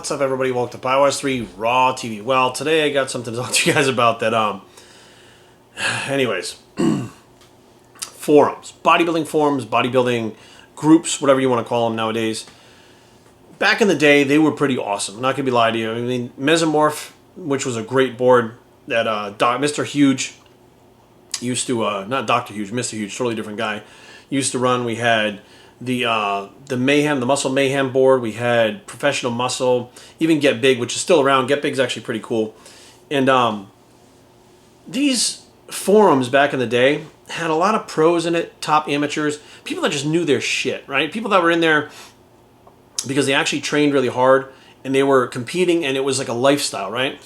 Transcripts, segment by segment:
What's up, everybody? Welcome to Biowars 3 Raw TV. Well, today I got something to talk to you guys about that, anyways. Forums. Bodybuilding forums, bodybuilding groups, whatever you want to call them nowadays. Back in the day, they were pretty awesome. I'm not going to be lying to you. I mean, Mesomorph, which was a great board that Mr. Huge used to, not Dr. Huge, Mr. Huge, totally different guy, used to run. We had the Mayhem, the Muscle Mayhem board. We had Professional Muscle, even Get Big, which is still around. Get Big's actually pretty cool. And these forums back in the day had a lot of pros in it, top amateurs, people that just knew their shit, right? People that were in there because they actually trained really hard and they were competing and it was like a lifestyle, right?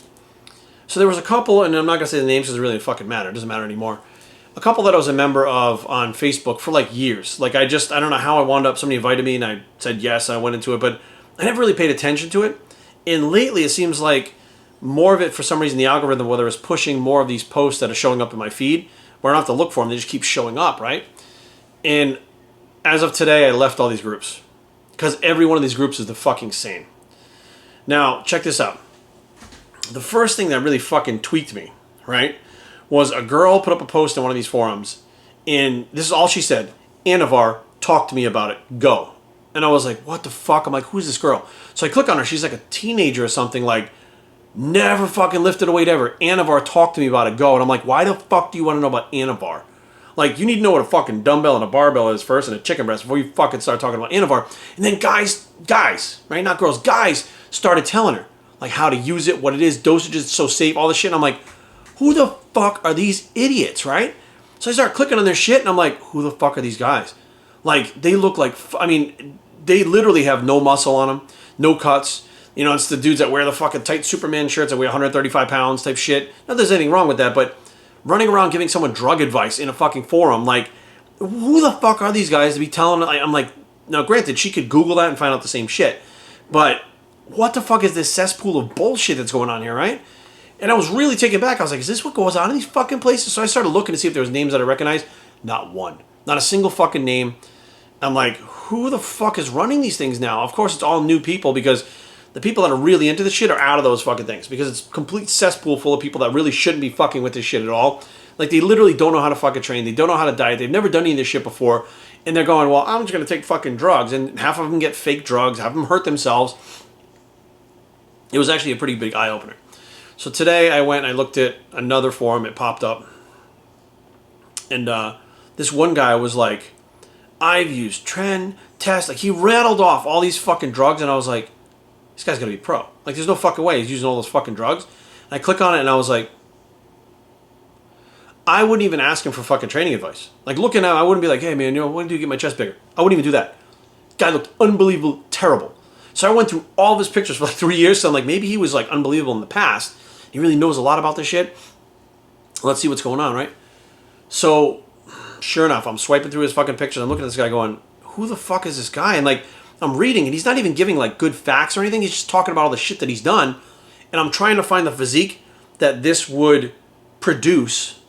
So there was a couple, and I'm not going to say the names because it really fucking matter. It doesn't matter anymore. A couple that I was a member of on Facebook for like years. Like I don't know how I wound up, somebody invited me and I said yes, I went into it, but I never really paid attention to it. And lately it seems like more of it, for some reason, the algorithm, whether it's pushing more of these posts that are showing up in my feed, where I don't have to look for them, they just keep showing up, right? And as of today, I left all these groups. Because every one of these groups is the fucking same. Now, check this out. The first thing that really fucking tweaked me, right, was a girl put up a post in one of these forums, and this is all she said: Anavar, talk to me about it, go. And I was like, what the fuck? I'm like, who's this girl? So I click on her, she's like a teenager or something, like, never fucking lifted a weight ever. Anavar, talk to me about it, go. And I'm like, why the fuck do you want to know about Anavar? Like, you need to know what a fucking dumbbell and a barbell is first, and a chicken breast, before you fucking start talking about Anavar. And then guys, right, not girls, guys started telling her, like, how to use it, what it is, dosages, so safe, all this shit. And I'm like, who the fuck are these idiots, right? So I start clicking on their shit, and I'm like, who the fuck are these guys? Like, they look like, I mean, they literally have no muscle on them, no cuts. You know, it's the dudes that wear the fucking tight Superman shirts that weigh 135 pounds type shit. Not that there's anything wrong with that, but running around giving someone drug advice in a fucking forum, like, who the fuck are these guys to be telling? I'm like, now granted, she could Google that and find out the same shit, but what the fuck is this cesspool of bullshit that's going on here, right? And I was really taken back. I was like, is this what goes on in these fucking places? So I started looking to see if there was names that I recognized. Not one. Not a single fucking name. I'm like, who the fuck is running these things now? Of course, it's all new people, because the people that are really into this shit are out of those fucking things, because it's a complete cesspool full of people that really shouldn't be fucking with this shit at all. Like, they literally don't know how to fucking train. They don't know how to diet. They've never done any of this shit before. And they're going, well, I'm just going to take fucking drugs. And half of them get fake drugs. Half of them hurt themselves. It was actually a pretty big eye-opener. So today I went and I looked at another forum. It popped up. And this one guy was like, I've used Tren, Test. Like, he rattled off all these fucking drugs. And I was like, this guy's going to be pro. Like, there's no fucking way he's using all those fucking drugs. And I click on it and I was like, I wouldn't even ask him for fucking training advice. Like, looking at him, I wouldn't be like, hey man, you know, when do you get my chest bigger? I wouldn't even do that. Guy looked unbelievable, terrible. So I went through all of his pictures for like 3 years. So I'm like, maybe he was like unbelievable in the past. He really knows a lot about this shit. Let's see what's going on, right? So, sure enough, I'm swiping through his fucking pictures. I'm looking at this guy going, who the fuck is this guy? And like, I'm reading, and he's not even giving like good facts or anything. He's just talking about all the shit that he's done. And I'm trying to find the physique that this would produce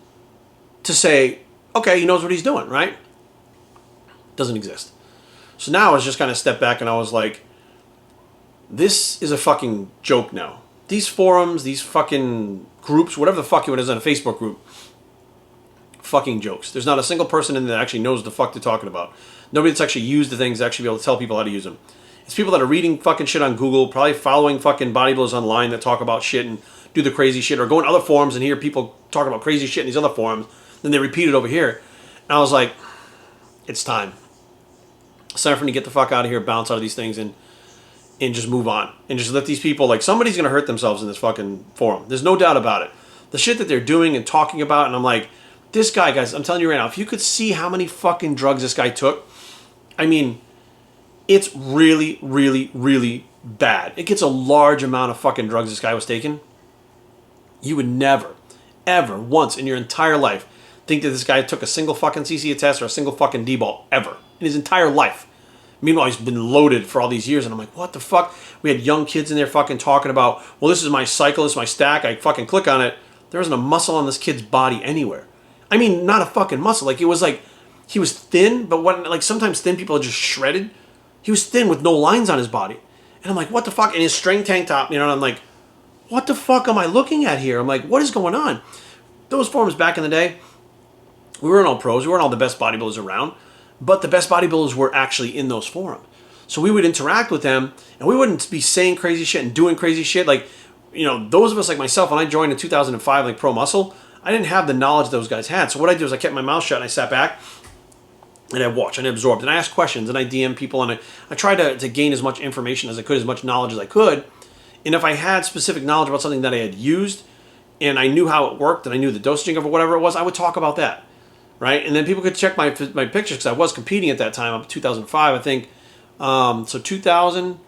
to say, okay, he knows what he's doing, right? Doesn't exist. So now I was just kind of stepped back and I was like, this is a fucking joke now. These forums, these fucking groups, whatever the fuck it is in a Facebook group, fucking jokes. There's not a single person in there that actually knows what the fuck they're talking about. Nobody that's actually used the things to actually be able to tell people how to use them. It's people that are reading fucking shit on Google, probably following fucking bodybuilders online that talk about shit and do the crazy shit, or go in other forums and hear people talking about crazy shit in these other forums, then they repeat it over here. And I was like, it's time. It's time for me to get the fuck out of here, bounce out of these things, and just move on. And just let these people, like, somebody's going to hurt themselves in this fucking forum. There's no doubt about it. The shit that they're doing and talking about, and I'm like, this guy, guys, I'm telling you right now, if you could see how many fucking drugs this guy took, I mean, it's really, really, really bad. It gets a large amount of fucking drugs this guy was taking. You would never, ever, once in your entire life think that this guy took a single fucking CCA test or a single fucking D-ball, ever, in his entire life. Meanwhile, he's been loaded for all these years, and I'm like, what the fuck? We had young kids in there fucking talking about, well, this is my cycle, this is my stack. I fucking click on it. There wasn't a muscle on this kid's body anywhere. I mean, not a fucking muscle. Like, it was like, he was thin, but when, like, sometimes thin people are just shredded. He was thin with no lines on his body. And I'm like, what the fuck? And his string tank top, you know, and I'm like, what the fuck am I looking at here? I'm like, what is going on? Those forums back in the day, we weren't all pros. We weren't all the best bodybuilders around. But the best bodybuilders were actually in those forums. So we would interact with them, and we wouldn't be saying crazy shit and doing crazy shit. Like, you know, those of us like myself, when I joined in 2005, like Pro Muscle, I didn't have the knowledge those guys had. So what I did was I kept my mouth shut and I sat back and I watched and I absorbed and I asked questions and I DM people and I tried to gain as much information as I could, as much knowledge as I could. And if I had specific knowledge about something that I had used and I knew how it worked and I knew the dosaging of it, whatever it was, I would talk about that, right? And then people could check my pictures because I was competing at that time, up to 2005, I think. So 2000,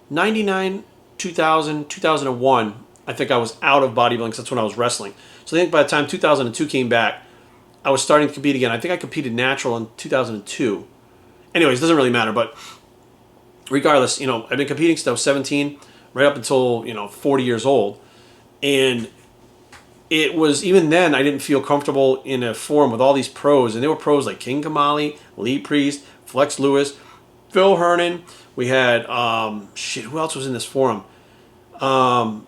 99, 2000, 2001, I think I was out of bodybuilding because that's when I was wrestling. So I think by the time 2002 came back, I was starting to compete again. I think I competed natural in 2002. Anyways, it doesn't really matter, but regardless, you know, I've been competing since I was 17, right up until, you know, 40 years old. And it was, even then, I didn't feel comfortable in a forum with all these pros. And they were pros like King Kamali, Lee Priest, Flex Lewis, Phil Hernan. We had, who else was in this forum?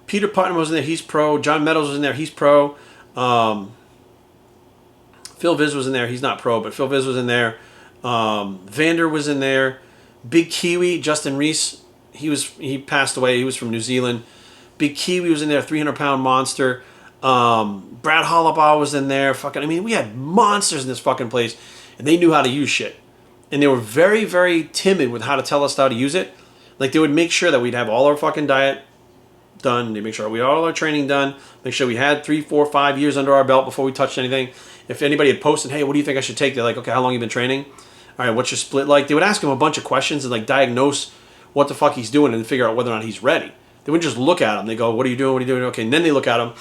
Peter Putnam was in there, he's pro. John Meadows was in there, he's pro. Phil Viz was in there, he's not pro, but Phil Viz was in there. Vander was in there. Big Kiwi, Justin Reese, he passed away, he was from New Zealand. Big Kiwi was in there, 300-pound monster. Brad Hollabaugh was in there. Fucking, I mean, we had monsters in this fucking place, and they knew how to use shit. And they were very, very timid with how to tell us how to use it. Like, they would make sure that we'd have all our fucking diet done. They make sure we had all our training done. Make sure we had 3, 4, 5 years under our belt before we touched anything. If anybody had posted, hey, what do you think I should take? They're like, okay, how long you been training? All right, what's your split like? They would ask him a bunch of questions and like diagnose what the fuck he's doing and figure out whether or not he's ready. They wouldn't just look at him. They go, what are you doing? What are you doing? Okay, and then they look at him.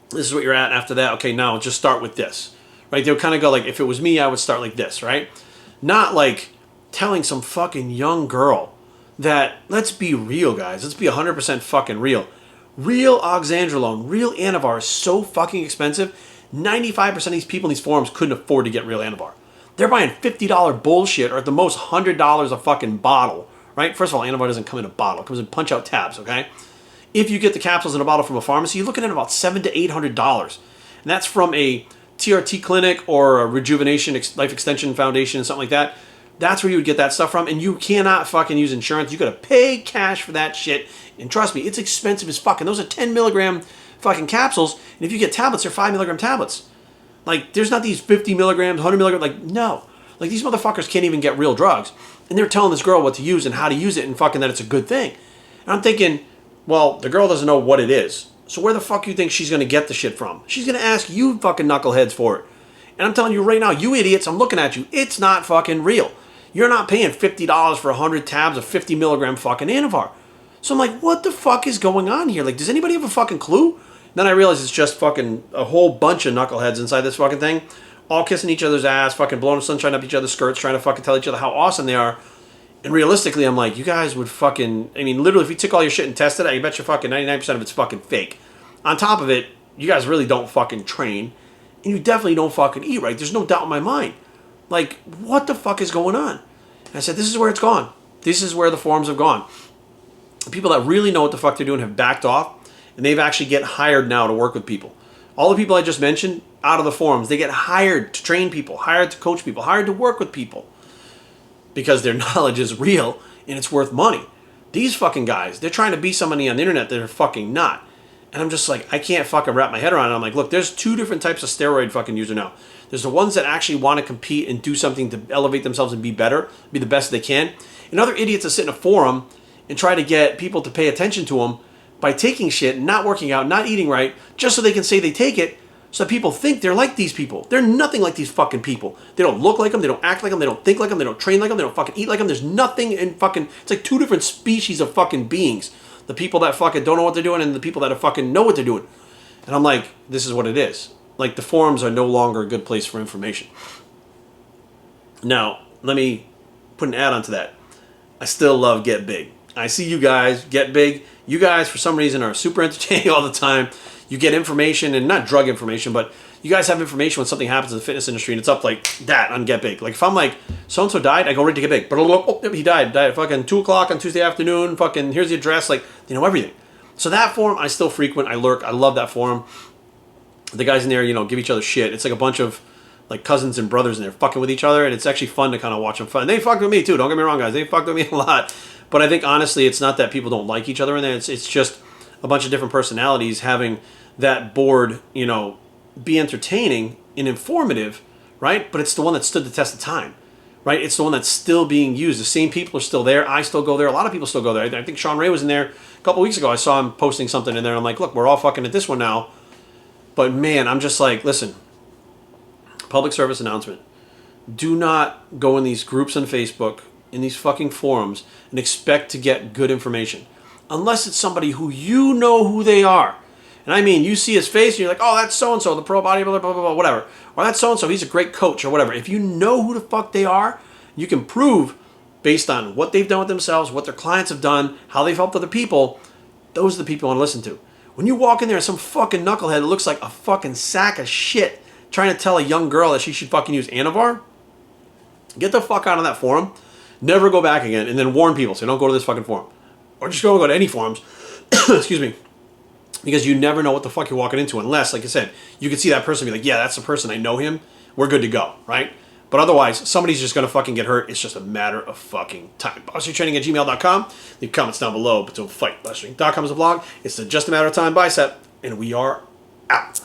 This is what you're at. After that, okay, now just start with this. Right? They would kind of go like, if it was me, I would start like this, right? Not like telling some fucking young girl that, let's be real, guys. Let's be 100% fucking real. Real oxandrolone, real Anavar is so fucking expensive. 95% of these people in these forums couldn't afford to get real Anavar. They're buying $50 bullshit or at the most $100 a fucking bottle, right? First of all, Anavar doesn't come in a bottle. It comes in punch-out tabs, okay? If you get the capsules in a bottle from a pharmacy, you're looking at about $700 to $800. And that's from a TRT clinic or a Rejuvenation Life Extension Foundation, something like that. That's where you would get that stuff from. And you cannot fucking use insurance. You gotta pay cash for that shit. And trust me, it's expensive as fucking. Those are 10 milligram fucking capsules. And if you get tablets, they're 5 milligram tablets. Like, there's not these 50 milligrams, 100 milligrams. Like, no. Like, these motherfuckers can't even get real drugs. And they're telling this girl what to use and how to use it and fucking that it's a good thing. And I'm thinking, well, the girl doesn't know what it is. So where the fuck do you think she's going to get the shit from? She's going to ask you fucking knuckleheads for it. And I'm telling you right now, you idiots, I'm looking at you. It's not fucking real. You're not paying $50 for 100 tabs of 50 milligram fucking Anavar. So I'm like, what the fuck is going on here? Like, does anybody have a fucking clue? Then I realize it's just fucking a whole bunch of knuckleheads inside this fucking thing. All kissing each other's ass, fucking blowing sunshine up each other's skirts, trying to fucking tell each other how awesome they are. And realistically, I'm like, you guys would fucking... I mean, literally, if you took all your shit and tested it, I bet you fucking 99% of it's fucking fake. On top of it, you guys really don't fucking train. And you definitely don't fucking eat right. There's no doubt in my mind. Like, what the fuck is going on? And I said, this is where it's gone. This is where the forums have gone. People that really know what the fuck they're doing have backed off. And they've actually get hired now to work with people. All the people I just mentioned, out of the forums, they get hired to train people, hired to coach people, hired to work with people. Because their knowledge is real and it's worth money. These fucking guys, they're trying to be somebody on the internet that they're fucking not. And I'm just like, I can't fucking wrap my head around it. I'm like, look, there's two different types of steroid fucking user now. There's the ones that actually want to compete and do something to elevate themselves and be better, be the best they can. And other idiots that sit in a forum and try to get people to pay attention to them by taking shit, not working out, not eating right, just so they can say they take it, so that people think they're like these people. They're nothing like these fucking people. They don't look like them, they don't act like them, they don't think like them, they don't train like them, they don't fucking eat like them. There's nothing in fucking... It's like two different species of fucking beings. The people that fucking don't know what they're doing and the people that fucking know what they're doing. And I'm like, this is what it is. Like, the forums are no longer a good place for information. Now, let me put an add on to that. I still love Get Big. I see you guys, Get Big. You guys, for some reason, are super entertaining all the time. You get information, and not drug information, but you guys have information when something happens in the fitness industry and it's up like that on Get Big. Like if I'm like, so-and-so died, I go right to Get Big. But oh, he died at fucking 2 o'clock on Tuesday afternoon. Fucking, here's the address. Like, they know everything. So that forum, I still frequent. I lurk. I love that forum. The guys in there, you know, give each other shit. It's like a bunch of like cousins and brothers in there fucking with each other, and it's actually fun to kind of watch them fun. They fucked with me too. Don't get me wrong, guys. They fucked with me a lot. But I think honestly, it's not that people don't like each other in there. It's just a bunch of different personalities having that board, you know, be entertaining and informative, right? But it's the one that stood the test of time, right? It's the one that's still being used. The same people are still there. I still go there. A lot of people still go there. I think Sean Ray was in there a couple weeks ago. I saw him posting something in there. I'm like, look, we're all fucking at this one now. But man, I'm just like, listen, public service announcement. Do not go in these groups on Facebook, in these fucking forums, and expect to get good information. Unless it's somebody who you know who they are. And I mean, you see his face and you're like, oh, that's so-and-so, the pro bodybuilder, blah, blah, blah, whatever. Or that's so-and-so, he's a great coach or whatever. If you know who the fuck they are, you can prove based on what they've done with themselves, what their clients have done, how they've helped other people, those are the people I want to listen to. When you walk in there, some fucking knucklehead that looks like a fucking sack of shit trying to tell a young girl that she should fucking use Anavar, get the fuck out of that forum, never go back again, and then warn people, say don't go to this fucking forum. Or just go to any forums, excuse me, because you never know what the fuck you're walking into unless, like I said, you can see that person and be like, yeah, that's the person, I know him, we're good to go, right? But otherwise, somebody's just going to fucking get hurt. It's just a matter of fucking time. BossTraining@gmail.com. Leave comments down below, but don't fight. BossTraining.com is a blog. It's just a matter of time bicep, and we are out.